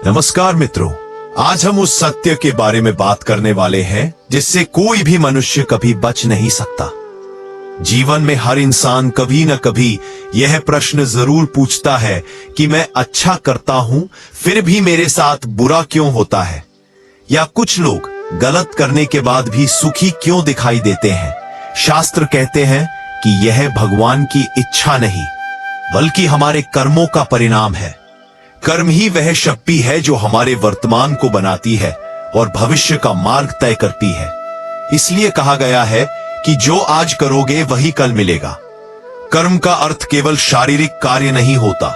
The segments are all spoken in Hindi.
नमस्कार मित्रों, आज हम उस सत्य के बारे में बात करने वाले हैं जिससे कोई भी मनुष्य कभी बच नहीं सकता। जीवन में हर इंसान कभी न कभी यह प्रश्न जरूर पूछता है कि मैं अच्छा करता हूं फिर भी मेरे साथ बुरा क्यों होता है, या कुछ लोग गलत करने के बाद भी सुखी क्यों दिखाई देते हैं। शास्त्र कहते हैं कि यह भगवान की इच्छा नहीं बल्कि हमारे कर्मों का परिणाम है। कर्म ही वह शक्ति है जो हमारे वर्तमान को बनाती है और भविष्य का मार्ग तय करती है। इसलिए कहा गया है कि जो आज करोगे वही कल मिलेगा। कर्म का अर्थ केवल शारीरिक कार्य नहीं होता।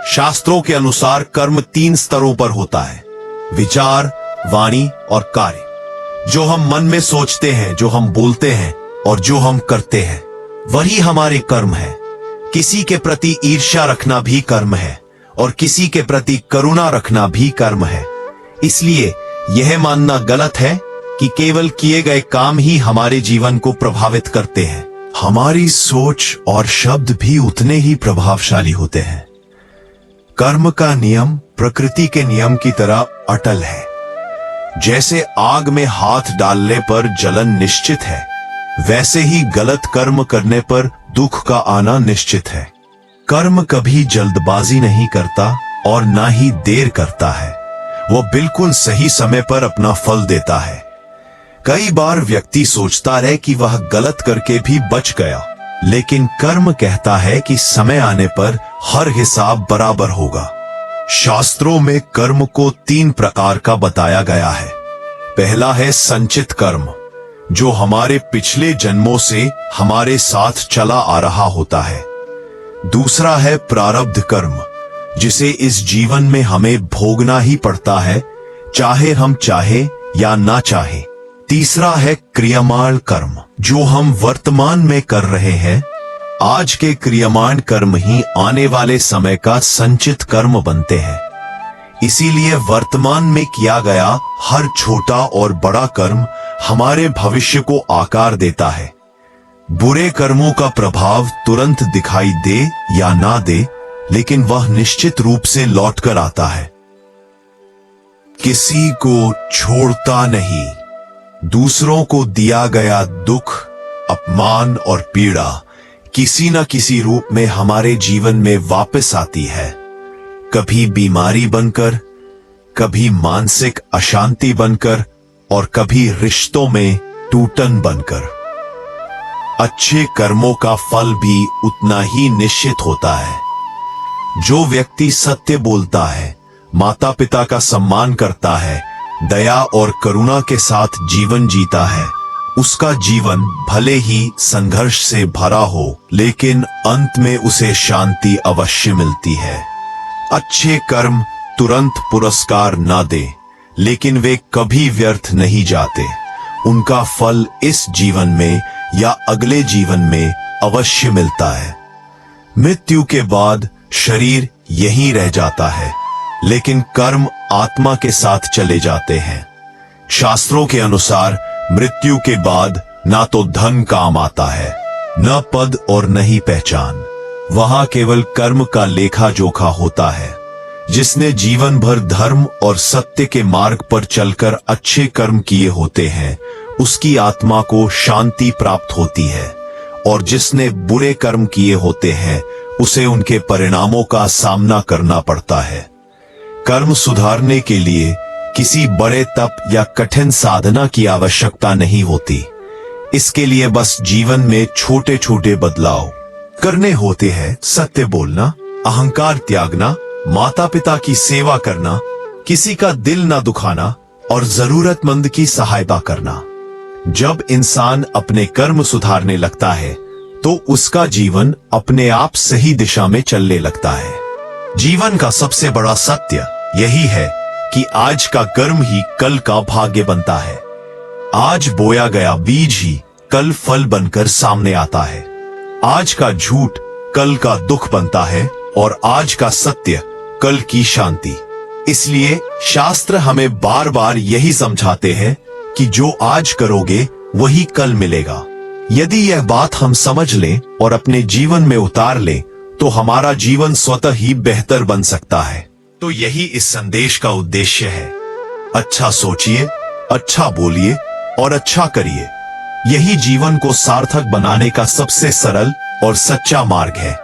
शास्त्रों के अनुसार कर्म 3 स्तरों पर होता है: विचार, वाणी और कार्य। जो हम मन में सोचते हैं, जो हम बोलते हैं और जो हम करते हैं वही हमारे कर्म है। किसी के प्रति ईर्ष्या रखना भी कर्म है और किसी के प्रति करुणा रखना भी कर्म है। इसलिए यह मानना गलत है कि केवल किए गए काम ही हमारे जीवन को प्रभावित करते हैं। हमारी सोच और शब्द भी उतने ही प्रभावशाली होते हैं। कर्म का नियम प्रकृति के नियम की तरह अटल है। जैसे आग में हाथ डालने पर जलन निश्चित है, वैसे ही गलत कर्म करने पर दुख का आना निश्चित है। कर्म कभी जल्दबाजी नहीं करता और ना ही देर करता है। वो बिल्कुल सही समय पर अपना फल देता है। कई बार व्यक्ति सोचता है कि वह गलत करके भी बच गया, लेकिन कर्म कहता है कि समय आने पर हर हिसाब बराबर होगा। शास्त्रों में कर्म को 3 प्रकार का बताया गया है। पहला है संचित कर्म, जो हमारे पिछले जन्मों से हमारे साथ चला आ रहा होता है। दूसरा है प्रारब्ध कर्म, जिसे इस जीवन में हमें भोगना ही पड़ता है, चाहे हम चाहे या ना चाहे। तीसरा है क्रियमाण कर्म, जो हम वर्तमान में कर रहे हैं। आज के क्रियमाण कर्म ही आने वाले समय का संचित कर्म बनते हैं। इसीलिए वर्तमान में किया गया हर छोटा और बड़ा कर्म हमारे भविष्य को आकार देता है। बुरे कर्मों का प्रभाव तुरंत दिखाई दे या ना दे, लेकिन वह निश्चित रूप से लौटकर आता है। किसी को छोड़ता नहीं। दूसरों को दिया गया दुख, अपमान और पीड़ा किसी न किसी रूप में हमारे जीवन में वापस आती है। कभी बीमारी बनकर, कभी मानसिक अशांति बनकर और कभी रिश्तों में टूटन बनकर। अच्छे कर्मों का फल भी उतना ही निश्चित होता है। जो व्यक्ति सत्य बोलता है, माता पिता का सम्मान करता है, दया और करुणा के साथ जीवन जीता है, उसका जीवन भले ही संघर्ष से भरा हो, लेकिन अंत में उसे शांति अवश्य मिलती है। अच्छे कर्म तुरंत पुरस्कार ना दे, लेकिन वे कभी व्यर्थ नहीं जाते। उनका फल इस जीवन में या अगले जीवन में अवश्य मिलता है। मृत्यु के बाद शरीर यहीं रह जाता है, लेकिन कर्म आत्मा के साथ चले जाते हैं। शास्त्रों के अनुसार मृत्यु के बाद ना तो धन काम आता है, न पद और न ही पहचान। वहां केवल कर्म का लेखा जोखा होता है। जिसने जीवन भर धर्म और सत्य के मार्ग पर चलकर अच्छे कर्म किए होते हैं, उसकी आत्मा को शांति प्राप्त होती है, और जिसने बुरे कर्म किए होते हैं उसे उनके परिणामों का सामना करना पड़ता है। कर्म सुधारने के लिए किसी बड़े तप या कठिन साधना की आवश्यकता नहीं होती। इसके लिए बस जीवन में छोटे छोटे बदलाव करने होते हैं। सत्य बोलना, अहंकार त्यागना, माता पिता की सेवा करना, किसी का दिल ना दुखाना और जरूरतमंद की सहायता करना। जब इंसान अपने कर्म सुधारने लगता है तो उसका जीवन अपने आप सही दिशा में चलने लगता है। जीवन का सबसे बड़ा सत्य यही है कि आज का कर्म ही कल का भाग्य बनता है। आज बोया गया बीज ही कल फल बनकर सामने आता है। आज का झूठ कल का दुख बनता है और आज का सत्य कल की शांति। इसलिए शास्त्र हमें बार बार यही समझाते हैं कि जो आज करोगे वही कल मिलेगा। यदि यह बात हम समझ लें और अपने जीवन में उतार लें तो हमारा जीवन स्वतः ही बेहतर बन सकता है। तो यही इस संदेश का उद्देश्य है। अच्छा सोचिए, अच्छा बोलिए और अच्छा करिए। यही जीवन को सार्थक बनाने का सबसे सरल और सच्चा मार्ग है।